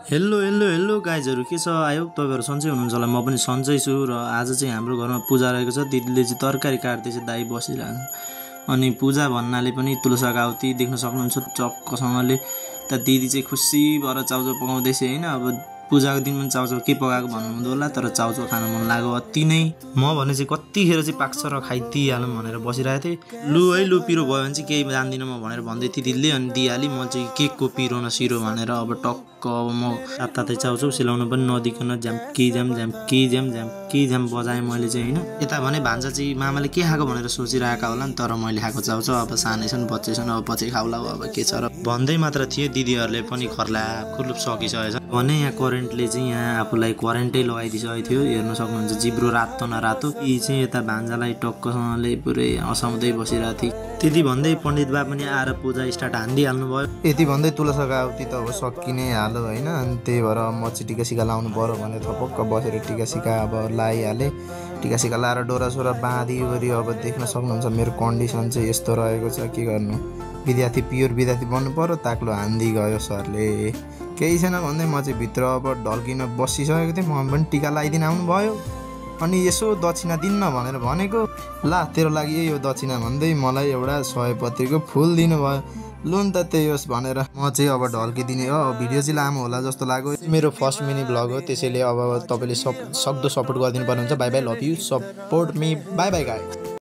Hello hello hello गाइजहरू के छ आयो तपाईँहरू सन्चै हुनुहुन्छ होला। म पनि सन्चै छु र आज चाहिँ हाम्रो घरमा पूजा रहेको छ। दिदीले चाहिँ तरकारी काट्दैछ, दाइ बसिरहेको अनि पूजा भन्नाले पनि तुलसाको आउती देख्न सक्नुहुन्छ चक्कसँगले। त दिदी चाहिँ खुसी भएर चाउचाउ पकाउँदैछ होइन। अब पूजाको दिन पनि चाउचाउ के पकाएको भन्नुहुँदो होला, तर चाउचाउ खान मन लाग्यो अति नै। म भने चाहिँ कतिखेर चाहिँ पाक्छ र खाइदिइहालौँ भनेर बसिरहेको थिएँ। लु है लु पिरो भयो भने चाहिँ केही जान्दिनँ म भनेर भन्दै थिएँ दिदीले, अनि दिइहालेँ। म चाहिँ के को पिरो न सिरो भनेर अब टक्क अब म तातै चाउचाउ सिलाउनु पनि नदिकन झ्याम्की झ्याम बजाएँ मैले चाहिँ होइन। यता भने भान्जा चाहिँ मामाले के खाएको भनेर सोचिरहेका होला नि, तर मैले खाएको चाउचाउ अब सानै छन् बच्चे छन्, अब पछि खाउला अब के छ र भन्दै मात्र थिए। दिदीहरूले पनि खर्ला खुर्लुप सकिसकेछ भने यहाँ करेन्टले चाहिँ यहाँ आफूलाई करेन्टै लगाइदिइसकेको थियो। हेर्न सक्नुहुन्छ जिब्रो रातो न रातो। यी चाहिँ यता भान्जालाई टक्कसँगले पुरै हँसाउँदै बसिरहेको थिएँ। त्यति भन्दै पण्डित बा पनि आएर पूजा स्टार्ट हान्दिहाल्नु भयो। यति भन्दै तुलसाको आउती त अब सकिनै हाल्यो होइन। अनि त्यही भएर म चाहिँ टिका सिका लाउनु पऱ्यो भने थपक्क बसेर टिका सिका अब लगाइहालेँ। टिका सिका लाएर डोरा सोरा बाँधिवरी अब देख्न सक्नुहुन्छ मेरो कन्डिसन चाहिँ यस्तो रहेको छ। के गर्नु, विद्यार्थी प्योर विद्यार्थी बन्नु पऱ्यो। ताक्लो हान्दी गयो सरले, केही छैन भन्दै म चाहिँ भित्र अब ढल्किन बसिसकेको थिएँ। म पनि टिका लगाइदिन आउनु भयो। अनि यसो दक्षिणा दिन्न भनेर भनेको, ला तेरो लागि यही हो दक्षिणा भन्दै मलाई एउटा 100 फुल दिनुभयो। लुन त त्यही होस् भनेर म चाहिँ अब ढल्किदिने हो। भिडियो चाहिँ लामो होला जस्तो लाग्यो। मेरो फर्स्ट मिनी भ्लग हो, त्यसैले अब तपाईँले सक्दो सपोर्ट गरिदिनु पर्ने हुन्छ। By by, love you, support me, by by guys.